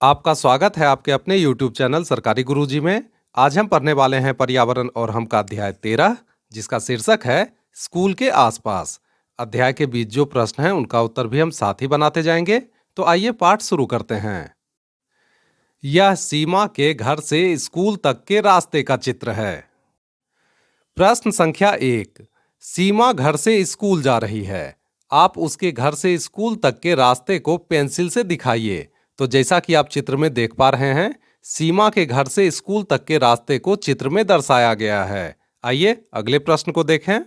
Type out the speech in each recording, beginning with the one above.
आपका स्वागत है आपके अपने YouTube चैनल सरकारी गुरुजी में। आज हम पढ़ने वाले हैं पर्यावरण और हम का अध्याय 13, जिसका शीर्षक है स्कूल के आसपास। अध्याय के बीच जो प्रश्न हैं उनका उत्तर भी हम साथ ही बनाते जाएंगे। तो आइए पाठ शुरू करते हैं। यह सीमा के घर से स्कूल तक के रास्ते का चित्र है। प्रश्न संख्या 1। सीमा घर से स्कूल जा रही है। आप उसके घर से स्कूल तक के रास्ते को पेंसिल से दिखाइए। तो जैसा कि आप चित्र में देख पा रहे हैं, सीमा के घर से स्कूल तक के रास्ते को चित्र में दर्शाया गया है। आइए अगले प्रश्न को देखें।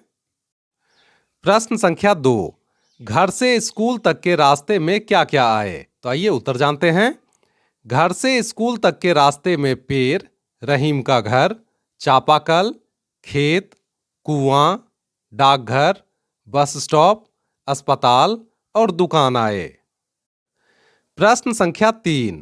प्रश्न संख्या 2। घर से स्कूल तक के रास्ते में क्या क्या आए? तो आइए उत्तर जानते हैं। घर से स्कूल तक के रास्ते में पेड़, रहीम का घर, चापाकल, खेत, कुआं, डाकघर, बस स्टॉप, अस्पताल और दुकान आए। प्रश्न संख्या 3।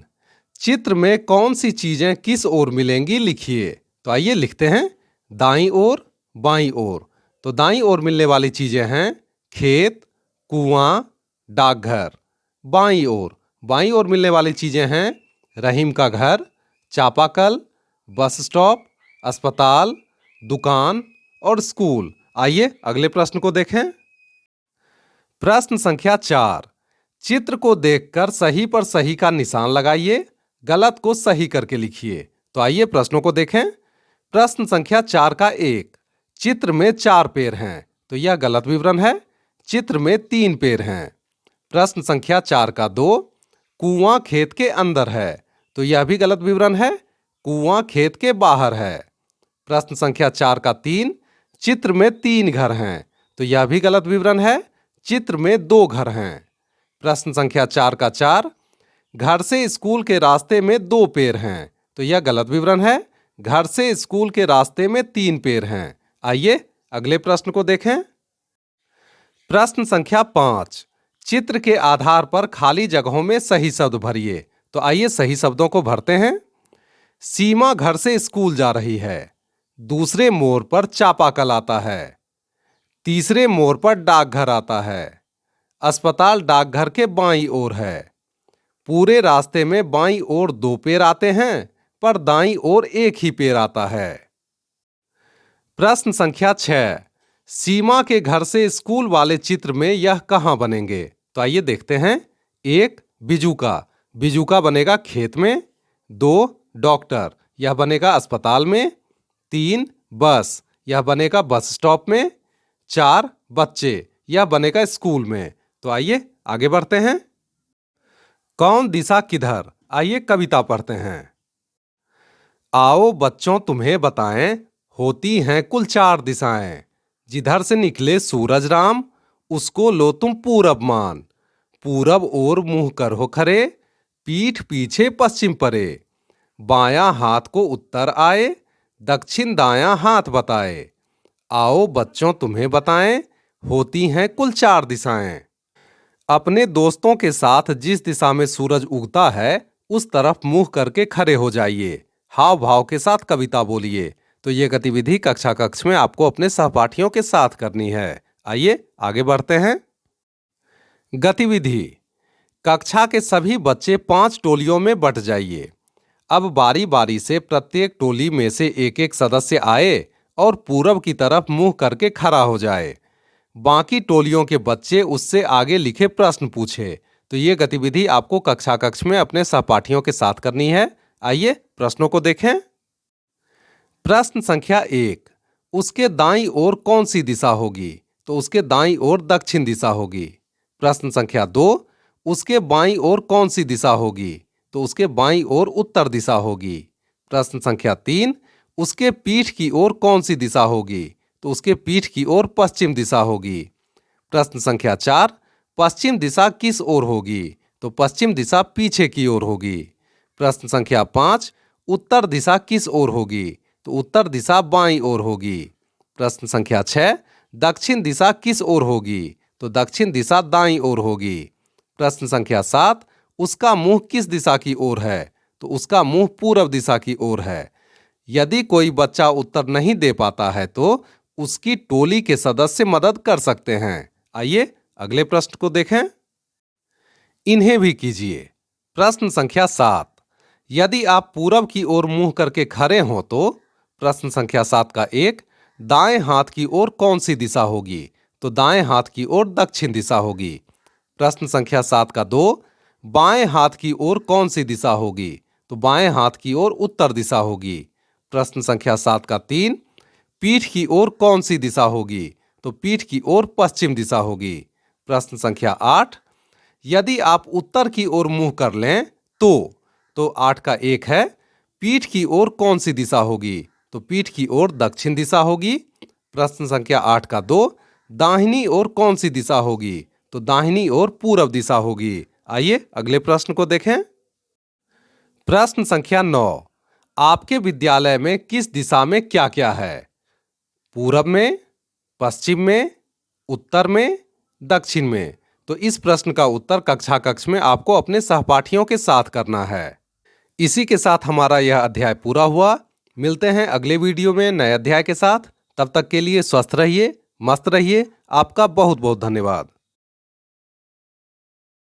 चित्र में कौन सी चीजें किस ओर मिलेंगी लिखिए। तो आइए लिखते हैं। दाईं ओर, बाईं ओर। तो दाईं ओर मिलने वाली चीजें हैं खेत, कुआं, डाकघर। बाईं ओर मिलने वाली चीजें हैं रहीम का घर, चापाकल, बस स्टॉप, अस्पताल, दुकान और स्कूल। आइए अगले प्रश्न को देखें। प्रश्न संख्या 4। चित्र को देखकर सही पर सही का निशान लगाइए, गलत को सही करके लिखिए। तो आइए प्रश्नों को देखें। प्रश्न संख्या 4 का 1। चित्र में 4 पेड़ हैं, तो यह गलत विवरण है। चित्र में 3 पेड़ हैं। प्रश्न संख्या 4 का 2। कुआं खेत के अंदर है, तो यह भी गलत विवरण है। कुआं खेत के बाहर है। प्रश्न संख्या 4 का 3। चित्र में 3 घर हैं, तो यह भी गलत विवरण है। चित्र में 2 घर हैं। प्रश्न संख्या 4 का 4। घर से स्कूल के रास्ते में 2 पेड़ हैं, तो यह गलत विवरण है। घर से स्कूल के रास्ते में 3 पेड़ हैं। आइए अगले प्रश्न को देखें। प्रश्न संख्या 5। चित्र के आधार पर खाली जगहों में सही शब्द भरिए। तो आइए सही शब्दों को भरते हैं। सीमा घर से स्कूल जा रही है। दूसरे मोड़ पर चापाकल आता है। तीसरे मोड़ पर डाकघर आता है। अस्पताल डाकघर के बाईं ओर है। पूरे रास्ते में बाईं ओर 2 पेड़ आते हैं, पर दाईं ओर 1 ही पेड़ आता है। प्रश्न संख्या 6। सीमा के घर से स्कूल वाले चित्र में यह कहां बनेंगे? तो आइए देखते हैं। 1 बिजू का बनेगा खेत में। 2 डॉक्टर, यह बनेगा अस्पताल में। 3 बस, यह बनेगा बस स्टॉप में। 4 बच्चे, यह बनेगा स्कूल में। तो आइए आगे बढ़ते हैं। कौन दिशा किधर? आइए कविता पढ़ते हैं। आओ बच्चों तुम्हें बताएं, होती हैं कुल 4 दिशाएं। जिधर से निकले सूरज राम, उसको लो तुम पूरब मान। पूरब ओर मुंह करो खरे, पीठ पीछे पश्चिम परे। बायां हाथ को उत्तर आए, दक्षिण दायां हाथ बताए। आओ बच्चों तुम्हें बताएं, होती हैं कुल 4 दिशाएं। अपने दोस्तों के साथ जिस दिशा में सूरज उगता है, उस तरफ मुंह करके खड़े हो जाइए। हाव भाव के साथ कविता बोलिए। तो ये गतिविधि कक्षा कक्ष में आपको अपने सहपाठियों के साथ करनी है। आइए आगे बढ़ते हैं। गतिविधि। कक्षा के सभी बच्चे 5 टोलियों में बंट जाइए। अब बारी बारी से प्रत्येक टोली में से एक एक सदस्य आए और पूरब की तरफ मुंह करके खड़ा हो जाए। बाकी टोलियों के बच्चे उससे आगे लिखे प्रश्न पूछे। तो ये गतिविधि आपको कक्षा कक्ष में अपने सहपाठियों के साथ करनी है। आइए प्रश्नों को देखें। प्रश्न संख्या 1। उसके दाईं ओर कौन सी दिशा होगी? तो उसके दाईं ओर दक्षिण दिशा होगी। प्रश्न संख्या 2। उसके बाईं ओर कौन सी दिशा होगी? तो उसके बाईं ओर उत्तर दिशा होगी। प्रश्न संख्या 3। उसके पीठ की ओर कौन सी दिशा होगी? तो उसके पीठ की ओर पश्चिम दिशा होगी। प्रश्न संख्या 4। पश्चिम दिशा किस ओर होगी? तो पश्चिम दिशा पीछे की ओर होगी। प्रश्न संख्या 5। उत्तर दिशा किस ओर होगी? तो उत्तर दिशा बाईं ओर होगी। प्रश्न संख्या 6। दक्षिण दिशा किस ओर होगी? तो दक्षिण दिशा दाईं ओर होगी। प्रश्न संख्या 7। उसका मुंह किस दिशा की ओर है? तो उसका मुंह पूरब दिशा की ओर है। यदि कोई बच्चा उत्तर नहीं दे पाता है तो उसकी टोली के सदस्य मदद कर सकते हैं। आइए अगले प्रश्न को देखें। इन्हें भी कीजिए। प्रश्न संख्या 7। यदि आप पूरब की ओर मुंह करके खड़े हों तो प्रश्न संख्या 7 का 1, दाएं हाथ की ओर कौन सी दिशा होगी? तो दाएं हाथ की ओर दक्षिण दिशा होगी। प्रश्न संख्या 7 का 2, बाएं हाथ की ओर कौन सी दिशा होगी? तो बाएं हाथ की ओर उत्तर दिशा होगी। प्रश्न संख्या 7 का 3, पीठ की ओर कौन सी दिशा होगी? तो पीठ की ओर पश्चिम दिशा होगी। प्रश्न संख्या 8, यदि आप उत्तर की ओर मुंह कर लें तो 8 का 1 है, पीठ की ओर कौन सी दिशा होगी? तो पीठ की ओर दक्षिण दिशा होगी। प्रश्न संख्या 8 का 2, दाहिनी ओर कौन सी दिशा होगी? तो दाहिनी ओर पूरब दिशा होगी। आइए अगले प्रश्न को देखें। प्रश्न संख्या 9, आपके विद्यालय में किस दिशा में क्या क्या है? पूरब में, पश्चिम में, उत्तर में, दक्षिण में। तो इस प्रश्न का उत्तर कक्षा कक्ष में आपको अपने सहपाठियों के साथ करना है। इसी के साथ हमारा यह अध्याय पूरा हुआ। मिलते हैं अगले वीडियो में नए अध्याय के साथ। तब तक के लिए स्वस्थ रहिए, मस्त रहिए। आपका बहुत बहुत धन्यवाद।